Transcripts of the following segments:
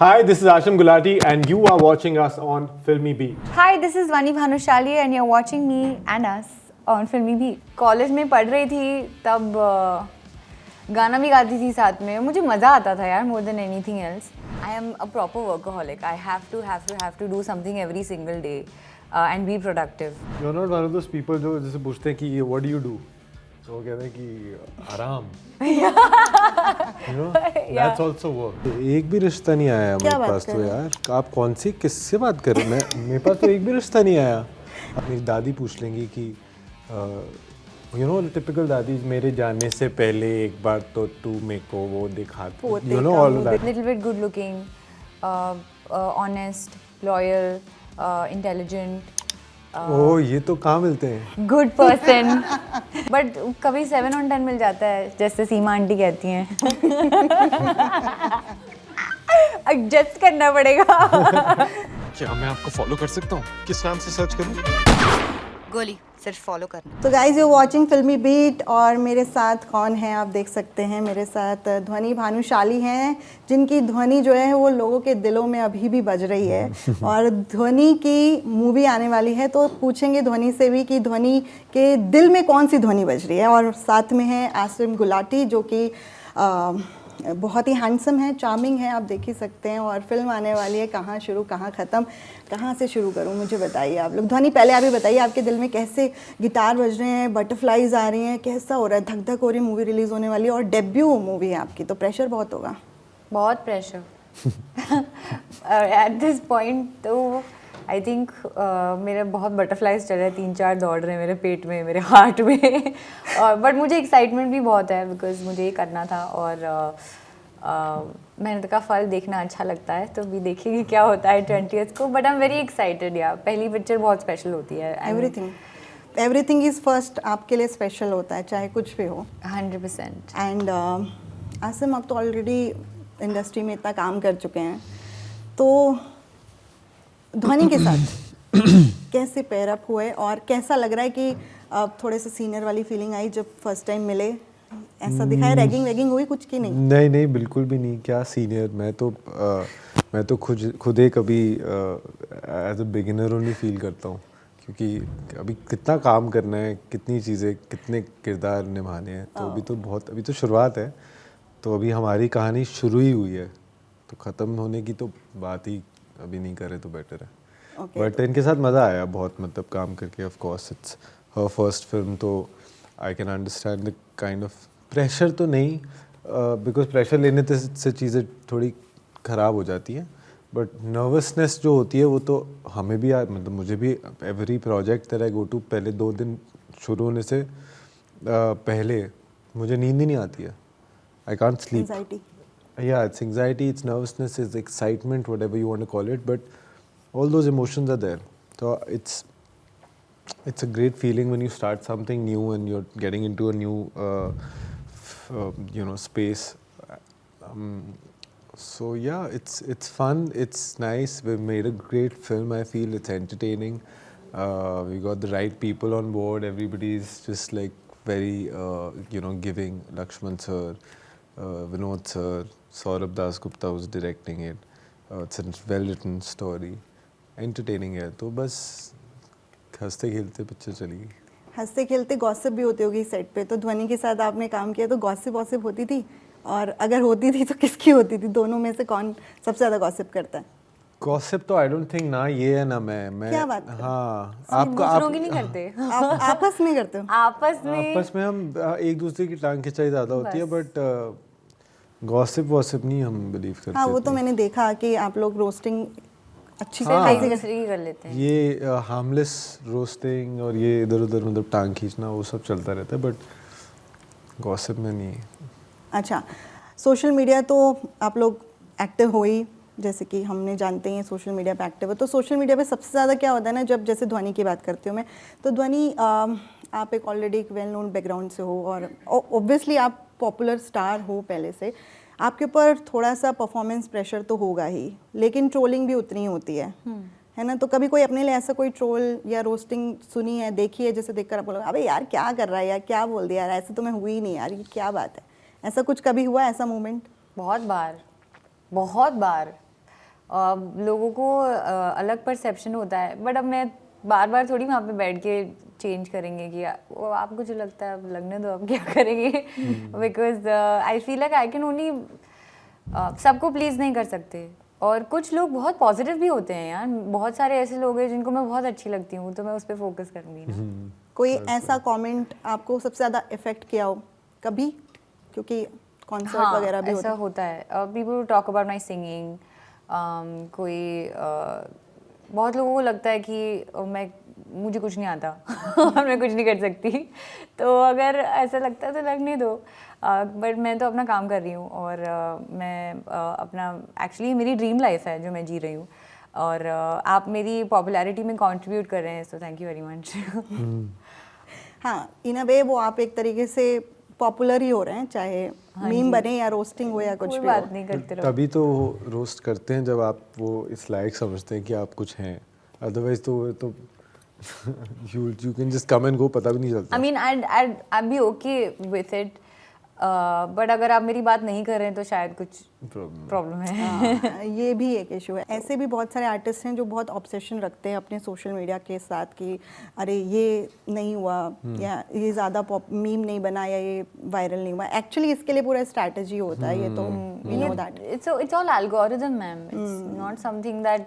Hi, this is Ashim Gulati, and you are watching us on Filmy Beat. Hi, this is Vani Bhanushali and you're watching me and us on Filmy Beat. College में पढ़ रही थी तब गाना भी गाती थी साथ में. मुझे मज़ा आता था यार, more than anything else. I am a proper workaholic. I have to do something every single day and be productive. You're not one of those people जो जैसे पूछते हैं कि what do you do? तो वो कहते हैं कि आराम. You know, that's also work. एक भी रिश्ता नहीं आया मेरे पास तो यार. आप कौन सी किससे बात कर रहे हैं? मेरे पास तो एक भी रिश्ता नहीं आया. मेरी दादी पूछ लेंगी कि यू नो टिपिकल दादी मेरे जाने से पहले एक बार तो तू मेरे को वो दिखा, you know all that. Little bit good looking, honest, loyal, intelligent. ओह ये तो कहाँ मिलते हैं? Good person. बट कभी 7 on 10 मिल जाता है, जैसे सीमा आंटी कहती हैं. एडजस्ट करना पड़ेगा. क्या मैं आपको फॉलो कर सकता हूँ? किस नाम से सर्च करूँ? गोली सिर्फ फॉलो करना. तो गाइज यू वाचिंग फिल्मी बीट और मेरे साथ कौन है आप देख सकते हैं. मेरे साथ ध्वनि भानुशाली हैं जिनकी ध्वनि जो है वो लोगों के दिलों में अभी भी बज रही है. और ध्वनि की मूवी आने वाली है तो पूछेंगे ध्वनि से भी कि ध्वनि के दिल में कौन सी ध्वनि बज रही है. और साथ में है आसिम गुलाटी जो कि बहुत ही हैंडसम है, चार्मिंग है, आप देख ही सकते हैं. और फिल्म आने वाली है, कहाँ शुरू कहाँ ख़त्म, कहाँ से शुरू करूँ मुझे बताइए आप लोग. ध्वनि पहले आप ही बताइए आपके दिल में कैसे गिटार बज रहे हैं, बटरफ्लाइज आ रही हैं, कैसा हो रहा है, धक धक हो रही है, मूवी रिलीज़ होने वाली है और डेब्यू मूवी है आपकी तो प्रेशर बहुत होगा. बहुत प्रेशर. एट दिस पॉइंट तो आई थिंक मेरे बहुत बटरफ्लाइज चल रहे हैं, 3-4 दौड़ रहे हैं मेरे पेट में, मेरे हार्ट में. और बट मुझे एक्साइटमेंट भी बहुत है बिकॉज मुझे ये करना था और मेहनत का फल देखना अच्छा लगता है. तो भी देखेंगे क्या होता है 20th को. But I am very excited. यार पहली पिक्चर बहुत स्पेशल होती है. एवरीथिंग इज़ फर्स्ट आपके लिए स्पेशल होता है चाहे कुछ भी हो. 100%. एंड आसिम आप तो ऑलरेडी इंडस्ट्री में इतना काम कर चुके हैं तो ध्वनि के साथ कैसे पेयर अप हुए और कैसा लग रहा है कि अब थोड़े से सीनियर वाली फीलिंग आई जब फर्स्ट टाइम मिले? ऐसा दिखाया रैगिंग वैगिंग हुई कुछ की नहीं? नहीं बिल्कुल भी नहीं. क्या सीनियर, मैं तो खुद एक अभी as a beginner only feel करता हूँ क्योंकि अभी कितना काम करना है, कितनी चीज़ें, कितने किरदार निभाने हैं. तो अभी तो शुरुआत है. तो अभी हमारी कहानी शुरू ही हुई है तो ख़त्म होने की तो बात ही अभी नहीं करे तो बेटर है. बट इनके साथ मज़ा आया बहुत, मतलब काम करके. Of course it's her first film तो I can understand the kind of pressure. तो नहीं बिकॉज प्रेशर लेने से चीज़ें थोड़ी ख़राब हो जाती हैं. बट नर्वसनेस जो होती है वो तो हमें भी मतलब मुझे भी every project that I go to पहले 2 दिन शुरू होने से पहले मुझे नींद ही नहीं आती है. I can't sleep. Yeah, it's anxiety, it's nervousness, it's excitement, whatever you want to call it, but all those emotions are there. So it's a great feeling when you start something new and you're getting into a new space. So yeah, it's fun, it's nice. We've made a great film. I feel it's entertaining. We got the right people on board. Everybody's just like very giving. Lakshman sir, Vinod sir, Saurabh Das Gupta was directing it. It's a well-written story. Entertaining है तो बस हंसते खेलते picture चली. हंसते खेलते gossip भी होती होगी सेट पे. तो ध्वनि के साथ आपने काम किया तो गॉसिप होती थी? और अगर होती थी तो किसकी होती थी? दोनों में से कौन सबसे ज़्यादा गॉसिप करता है? गॉसिप तो आई डोंट थिंक ना ये है ना मैं. क्या बात? हाँ दूसरों की नहीं करते. आप आपस में करते हो? आपस में हम एक दूसरे की टांग खिंचाई ज़्यादा होती है. बट गॉसिप नहीं हम बिलीव करते. हाँ वो तो मैंने देखा कि आप लोग रोस्टिंग अच्छी से कर लेते हैं. ये हार्मलेस रोस्टिंग और ये इधर उधर मतलब टांग खींचना वो सब चलता रहता है. बट गॉसिप में नहीं. अच्छा, सोशल मीडिया तो आप लोग एक्टिव हो ही, जैसे कि हमने जानते हैं सोशल मीडिया पे एक्टिव है. तो सोशल मीडिया पे सबसे ज़्यादा क्या होता है ना, जब जैसे ध्वनि की बात करती हूँ मैं, तो ध्वनि आप एक ऑलरेडी एक वेल नोन बैकग्राउंड से हो और ऑब्वियसली आप पॉपुलर स्टार हो पहले से. आपके ऊपर थोड़ा सा परफॉर्मेंस प्रेशर तो होगा ही, लेकिन ट्रोलिंग भी उतनी ही होती है ना. तो कभी कोई अपने लिए ऐसा कोई ट्रोल या रोस्टिंग सुनी है, देखी है, जैसे देखकर आप बोलो अबे यार क्या कर रहा है यार, क्या बोल दिया यार, ऐसे तो मैं हुई नहीं यार, ये क्या बात है? ऐसा कुछ कभी हुआ, ऐसा मोमेंट? बहुत बार लोगों को अलग परसेप्शन होता है, बट अब मैं बार बार थोड़ी वहाँ पे बैठ के चेंज करेंगे कि वो आपको जो लगता है अब लगने दो, अब क्या करेंगे, because I feel like I can only सबको प्लीज़ नहीं कर सकते, और कुछ लोग बहुत पॉजिटिव भी होते हैं यार, बहुत सारे ऐसे लोग हैं जिनको मैं बहुत अच्छी लगती हूँ, तो मैं उस पर फोकस करूँगी ना। कोई ऐसा कमेंट आपको सबसे ज़्यादा इफेक्ट किया हो कभी, क्योंकि कॉन्सर्ट वगैरह भी ऐसा होता है, people talk about my singing, कोई बहुत लोगों को लगता है कि मुझे कुछ नहीं आता और मैं कुछ नहीं कर सकती, तो अगर ऐसा लगता है तो लगने दो, बट मैं तो अपना काम कर रही हूँ, और मैं अपना एक्चुअली मेरी ड्रीम लाइफ है जो मैं जी रही हूँ, और आप मेरी पॉपुलैरिटी में कंट्रीब्यूट कर रहे हैं, so thank you very much. हाँ, इन अ वे वो आप एक तरीके से पॉपुलर ही हो रहे हैं, चाहे मीम बने या रोस्टिंग हो या कुछ कोई भी बात हो। नहीं, करते रहो। तभी तो रोस्ट करते हैं जब आप वो इस लायक समझते हैं कि आप कुछ हैं, अदरवाइज तो you can just come and go, पता भी नहीं चलता। I mean, I'd be okay with it, but अगर आप मेरी बात नहीं कर रहे हैं तो शायद कुछ प्रॉब्लम है। हाँ, ये भी एक इशू है। ऐसे भी बहुत सारे आर्टिस्ट हैं जो बहुत ऑब्सेशन रखते हैं अपने सोशल मीडिया के साथ कि अरे ये नहीं हुआ, या ये ज़्यादा मीम नहीं बना, या ये वायरल नहीं हुआ। एक्चुअली इसके लिए पूरा स्ट्रैटेजी होता है, ये तो we know that. It's all algorithm ma'am, it's not something that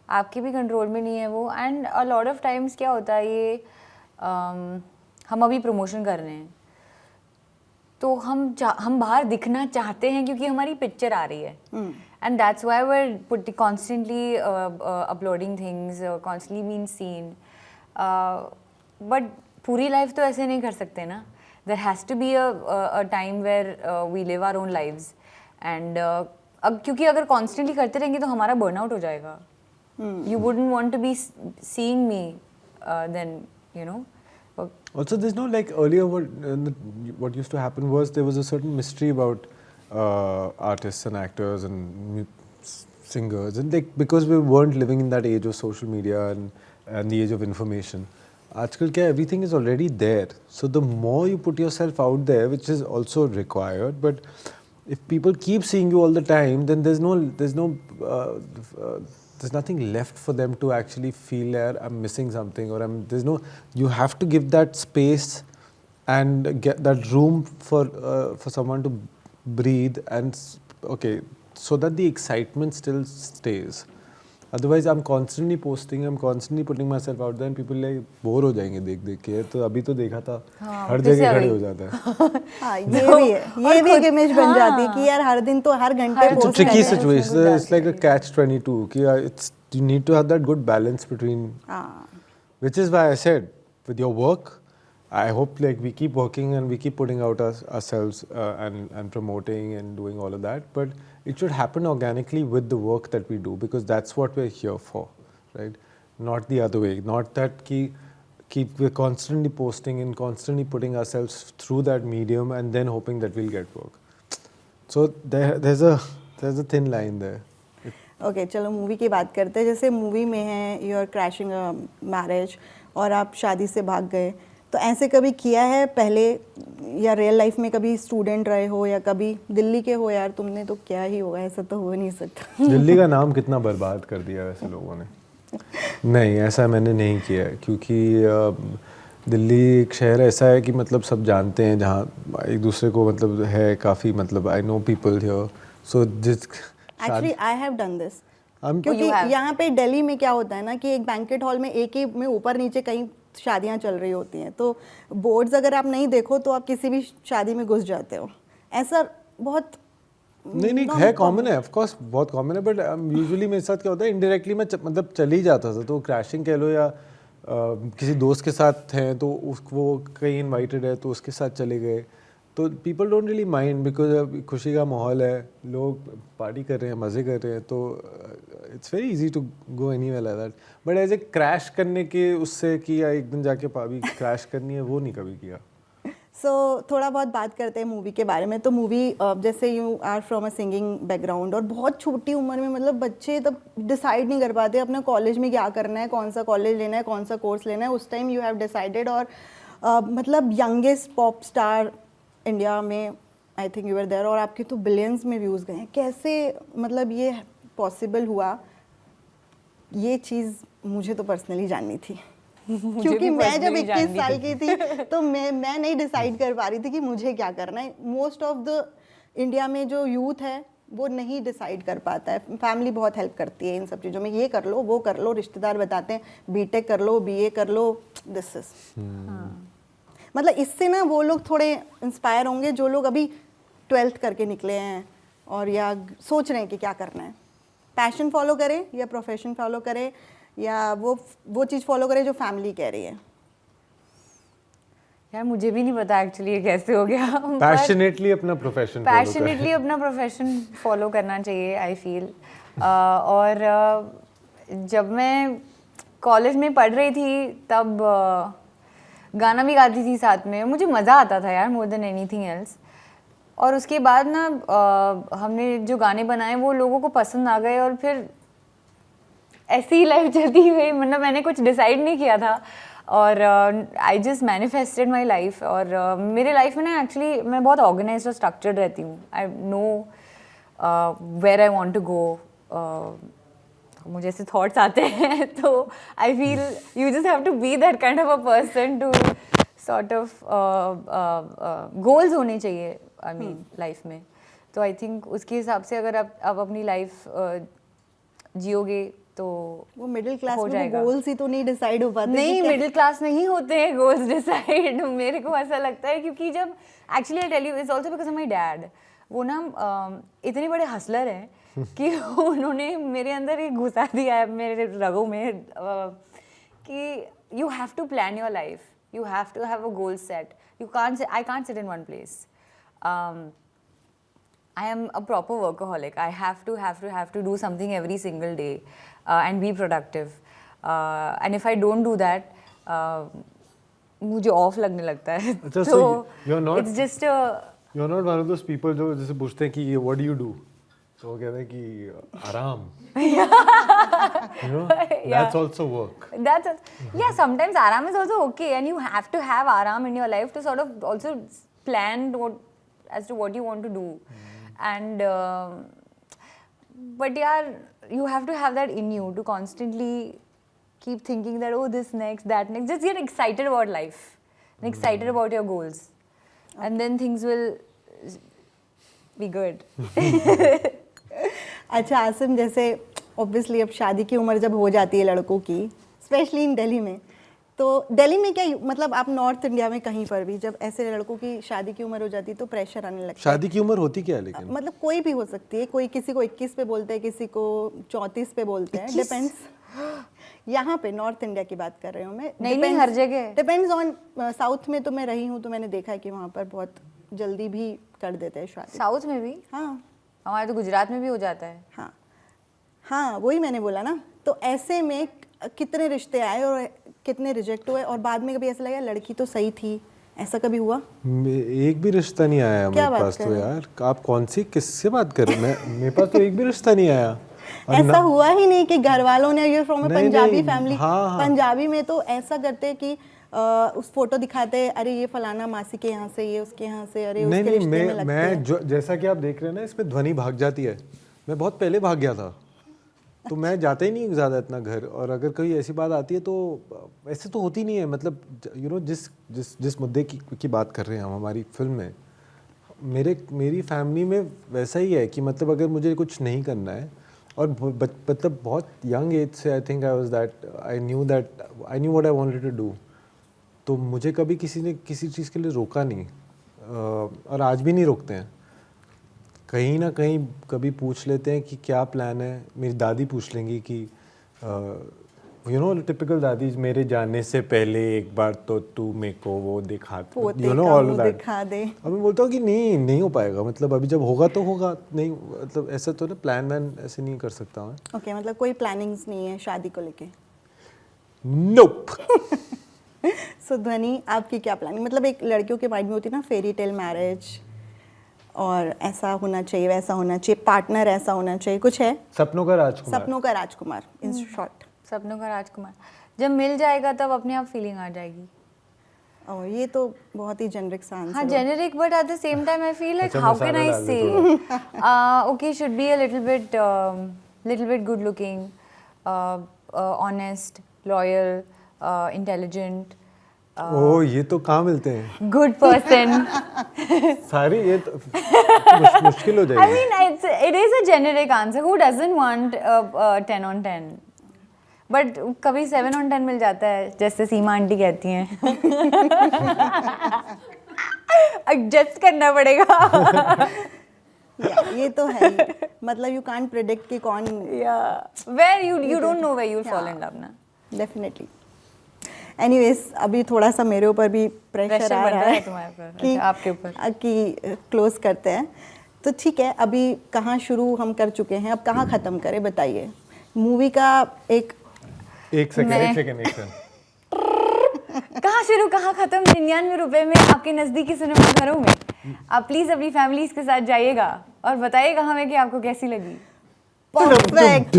आपके भी कंट्रोल में नहीं है वो, and a lot of times क्या होता है, ये हम अभी प्रमोशन कर रहे हैं तो हम बाहर दिखना चाहते हैं क्योंकि हमारी पिक्चर आ रही है, and that's why we are put constantly uploading things, constantly being seen, but पूरी लाइफ तो ऐसे नहीं कर सकते ना, there has to be a time where we live our own lives, and अब क्योंकि अगर कॉन्स्टेंटली करते रहेंगे तो हमारा बर्नआउट हो जाएगा। You wouldn't want to be seeing me, then, you know. Also, there's no like earlier what used to happen was there was a certain mystery about artists and actors and singers, and like because we weren't living in that age of social media and the age of information. Aajkal kya everything is already there. So the more you put yourself out there, which is also required, but if people keep seeing you all the time, then there's nothing left for them to actually feel that I'm missing something, or you have to give that space and get that room for someone to breathe, and okay, so that the excitement still stays. Otherwise I'm constantly posting, I'm constantly putting myself out there, and people like bore हो जाएंगे देख के, तो अभी तो देखा था हर जगह खड़े हो जाता है। हाँ, ये भी है, ये भी एक इमेज बन जाती है कि यार हर दिन तो हर घंटे It's a पोस्ट tricky करना है। situation. It's like a catch-22 कि you need to have that good balance between, which is why I said with your work, I hope like we keep working and we keep putting out ourselves and promoting and doing all of that, but it should happen organically with the work that we do, because that's what we're here for, right? Not the other way. Not that we're constantly posting and constantly putting ourselves through that medium and then hoping that we'll get work. So there's a thin line there. Okay, चलो movie की बात करते हैं। जैसे movie में है you are crashing a marriage और आप शादी से भाग गए, तो ऐसे कभी किया है पहले, या रियल लाइफ में कभी स्टूडेंट रहे हो या कभी दिल्ली के हो, यार तुमने तो क्या ही होगा, ऐसा तो हो नहीं सकता। दिल्ली का नाम कितना बर्बाद कर दिया वैसे लोगों ने। नहीं, ऐसा मैंने नहीं किया है, क्योंकि दिल्ली एक शहर ऐसा है कि मतलब सब जानते हैं, जहाँ एक दूसरे को मतलब है काफ़ी, मतलब I know people here, so actually I have done this, क्योंकि यहाँ पे दिल्ली में क्या होता है ना कि एक बैंकेट हॉल में एक ही में ऊपर नीचे कई शादियाँ चल रही होती हैं, तो बोर्ड्स अगर आप नहीं देखो तो आप किसी भी शादी में घुस जाते हो। ऐसा बहुत नहीं है, कॉमन है, ऑफ कोर्स बहुत कॉमन है, बट यूजुअली मेरे साथ क्या होता है, इनडायरेक्टली मैं मतलब चल ही जाता था, तो क्रैशिंग कह लो, या किसी दोस्त के साथ हैं तो वो कहीं इनवाइटेड है तो उसके साथ चले गए, तो people don't really mind, because खुशी का माहौल है, लोग पार्टी कर रहे हैं, मज़े कर रहे हैं, तो it's very easy to go anywhere like that. But as a crash करने के उससे कि या एक दिन जाके पाबी क्रैश करनी है, वो नहीं कभी किया। सो थोड़ा बहुत बात करते हैं मूवी के बारे में। तो मूवी जैसे you are from a singing background, और बहुत छोटी उम्र में मतलब बच्चे तब डिसाइड नहीं कर पाते अपने कॉलेज में क्या करना है, कौन सा कॉलेज लेना है, कौन सा कोर्स लेना है। उस टाइम यू हैव डिसाइडेड, और मतलब यंगेस्ट पॉप स्टार इंडिया में I think you are there, और आपके तो बिलियंस में व्यूज़ गए हैं। कैसे मतलब ये पॉसिबल हुआ ये चीज़ मुझे तो पर्सनली जाननी थी मुझे क्योंकि भी मैं जब personally 21 जाननी साल थी। की थी तो मैं नहीं डिसाइड कर पा रही थी कि मुझे क्या करना है। मोस्ट ऑफ द इंडिया में जो यूथ है वो नहीं डिसाइड कर पाता है। फैमिली बहुत हेल्प करती है इन सब चीज़ों में, ये कर लो वो कर लो, रिश्तेदार बताते हैं बीटेक कर लो बीए कर लो, दिस इज मतलब इससे ना वो लोग थोड़े इंस्पायर होंगे जो लोग अभी 12th करके निकले हैं और या सोच रहे हैं कि क्या करना है, पैशन फॉलो करें या प्रोफेशन फॉलो करें या वो चीज़ फॉलो करें जो फैमिली कह रही है। यार मुझे भी नहीं पता एक्चुअली ये कैसे हो गया। पैशनेटली अपना प्रोफेशन पैशनेटली अपना प्रोफेशन फॉलो करना चाहिए आई फील। और जब मैं कॉलेज में पढ़ रही थी तब गाना भी गाती थी साथ में, मुझे मज़ा आता था यार मोर देन एनीथिंग एल्स। और उसके बाद ना हमने जो गाने बनाए वो लोगों को पसंद आ गए और फिर ऐसी ही लाइफ चलती गई। मतलब मैंने कुछ डिसाइड नहीं किया था और I just manifested my life. और मेरे लाइफ में ना एक्चुअली मैं बहुत ऑर्गेनाइज और स्ट्रक्चर्ड रहती हूँ। I know where I want to go. मुझे ऐसे थॉट्स आते हैं तो I feel you just have to be that kind of a person to sort of goals होने चाहिए आई मीन लाइफ में। तो आई थिंक उसके हिसाब से अगर आप अपनी लाइफ जियोगे तो वो मिडिल क्लास हो में जाएगा। गोल्स ही तो नहीं डिसाइड हो पाते। नहीं, कि क्या- मिडिल क्लास नहीं होते हैं गोल्स डिसाइड। मेरे को ऐसा लगता है क्योंकि जब actually I tell you it's also because of my dad. वो ना इतने बड़े हसलर हैं कि उन्होंने मेरे अंदर ये घुसा दिया है मेरे रगों में कि you have to plan your life, you have to have a goal set, I can't sit in one place. I am a proper workaholic. I have to do something every single day and be productive. And if I don't do that, मुझे of लगने लगता है। अच्छा, तो so you're not- it's just you are not one of those people जो जैसे पूछते हैं कि ये व्हाट डू यू डू, तो वो कहते हैं कि आराम। You know, that's also work. yeah, sometimes aram is also okay, and you have to have aram in your life to sort of also plan as to what you want to do. And but yeah, you have to have that in you to constantly keep thinking that oh this next, that next. Just get excited about life and excited about your goals, and then things will be good. अच्छा आसिम, जैसे obviously अब शादी की उम्र जब हो जाती है लड़कों की, स्पेशली इन दिल्ली में, तो दिल्ली में क्या मतलब आप नॉर्थ इंडिया में कहीं पर भी जब ऐसे लड़कों की शादी की उम्र हो जाती है तो प्रेशर आने लगता है। शादी की उम्र होती क्या है लेकिन? मतलब कोई भी हो सकती है, कोई किसी को 21 पे बोलते हैं, किसी को 34 पे बोलते हैं, डिपेंड्स। यहाँ पे नॉर्थ इंडिया की बात कर रही हूँ मैं। नहीं, हर जगह डिपेंड्स ऑन। साउथ में तो मैं रही हूँ तो मैंने देखा है कि वहाँ पर बहुत जल्दी भी कर देते हैं शादी। साउथ में भी? हाँ, हमारे तो गुजरात में भी हो जाता है। हाँ हाँ, वही मैंने बोला ना। तो ऐसे में कितने रिश्ते आए और कितने रिजेक्ट हुए, और बाद में कभी ऐसा लगा लड़की तो सही थी, ऐसा कभी हुआ? एक भी रिश्ता नहीं आया मेरे पास तो यार। आप कौन सी किससे बात कर रहे हैं? मेरे पास तो एक भी रिश्ता नहीं आया। ऐसा हुआ ही नहीं कि घर वालों ने, ये फ्रॉम नहीं, पंजाबी नहीं, फैमिली, हाँ, हाँ। पंजाबी में तो ऐसा करते कि उस फोटो दिखाते, अरे ये फलाना मासी के यहाँ से, ये उसके यहाँ से, अरे नहीं उसके नहीं, रिश्ते में लगते मैं हैं। जो जैसा कि आप देख रहे हैं ना, इसमें ध्वनि भाग जाती है। मैं बहुत पहले भाग गया था, तो मैं जाता ही नहीं ज़्यादा इतना घर। और अगर कोई ऐसी बात आती है तो ऐसे तो होती नहीं है। मतलब यू नो जिस मुद्दे की बात कर रहे हैं हम हमारी फिल्म में, मेरी फैमिली में वैसा ही है कि मतलब अगर मुझे कुछ नहीं करना है, और मतलब बहुत यंग एज से I think I knew what I wanted to do. तो मुझे कभी किसी ने किसी चीज़ के लिए रोका नहीं, और आज भी नहीं रोकते हैं। कहीं ना कहीं कभी पूछ लेते हैं कि क्या प्लान है। मेरी दादी पूछ लेंगी कि यू नो टिपिकल दादी, मेरे जाने से पहले एक बार तो तू मेरे को वो दिखा, यू नो ऑल दैट दिखा दे। अब मैं बोलता हूँ कि नहीं हो पाएगा। मतलब अभी जब होगा तो होगा, नहीं मतलब ऐसा तो ना प्लान वैन ऐसे नहीं कर सकता मैं। ओके, मतलब कोई प्लानिंग्स नहीं है शादी को लेके? नोप। सो ध्वनि, आपकी क्या प्लानिंग? मतलब एक लड़कियों के माइंड में होती है ना फेरी टेल मैरिज, और ऐसा होना चाहिए, वैसा होना चाहिए, पार्टनर ऐसा होना चाहिए, कुछ है? सपनों का राजकुमार। सपनों का राजकुमार इन शॉर्ट। सपनों का राजकुमार जब मिल जाएगा तब अपने आप फीलिंग आ जाएगी। और ये तो बहुत ही जेनरिक सा आंसर हाँ, है। Generic, but at the same time I feel like अच्छा, हाउ कैन मसाला आई डाल दे से okay should be a little bit good looking, honest, loyal, intelligent, ओ ये तो कहाँ मिलते हैं गुड पर्सन. सारी, ये तो मुश्किल हो I जाएगी. mean, it is a generic answer. Who doesn't want 10 on 10? But कभी 7 on 10 मिल जाता है, जैसे सीमा आंटी कहती हैं. एडजस्ट करना पड़ेगा. ये तो है ही. मतलब यू कांट प्रेडिक्ट कि कौन. Where you don't know where you'll fall in love ना. डेफिनेटली. एनीवेज, अभी थोड़ा सा मेरे ऊपर भी प्रेशर Pressure आ बन रहा रहा है है तुम्हारे पर. कि अच्छा, आपके ऊपर. कि क्लोज करते हैं. तो ठीक है, अभी कहाँ शुरू हम कर चुके हैं, अब कहाँ ख़त्म करें बताइए. मूवी का एक एक सेकंड मैं- एक सेकंड एक सेकंड. कहाँ शुरू कहाँ खत्म. 99 रुपए में आपके नजदीकी सिनेमाघरों में. आप प्लीज अपनी फैमिलीज के साथ जाइएगा और बताइएगा हमें कि आपको कैसी लगी. परफेक्ट.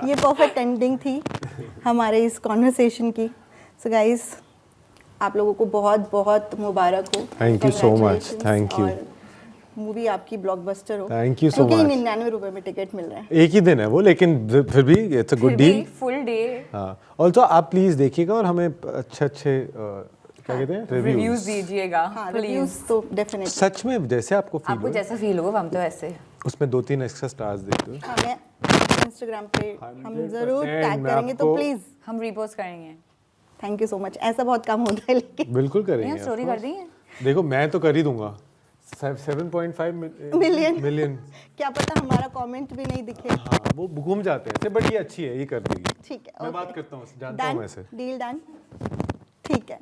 ये परफेक्ट एंडिंग थी हमारे इस कॉन्वर्सेशन की. सो गाइस, आप लोगों को बहुत बहुत मुबारक हो. Thank you so much. Congratulations. Thank you. और मूवी आपकी ब्लॉकबस्टर हो. Thank you so क्योंकि much. 99 रुपए में टिकट मिल रहा है. एक ही दिन है वो, लेकिन फिर भी it's a good deal. Full day. हाँ, ऑल्सो आप प्लीज देखिएगा और हमें अच्छे अच्छे क्या कहते हैं रिव्यूज रिव्यूज. दीजिएगा हाँ, प्लीज. रिव्यूज तो डेफिनेटली. सच में जैसे आपको फील आपको हो, जैसा फील होगा हम तो ऐसे. उसमें 2-3 एक्स्ट्रा स्टार्स देते हो. हमें इंस्टाग्राम पे हम 100% जरूर टैग मैं करेंगे, तो आपको- प्लीज हम रिपोस्ट करेंगे. Thank you so much. ऐसा बहुत कम होता है लेकिन बिल्कुल नहीं, करेंगे. हम of स्टोरी course. कर दी है. देखो मैं तो कर ही दूंगा. 7.5 मिलियन. क्या पता हमारा कमेंट भी नहीं दिखे. हाँ, वो घूम जाते हैं, बट ये अच्छी है, ये कर देगी. ठीक है. मैं बात करता हूँ, जानता हूँ मैं इसे. Deal done. ठीक है.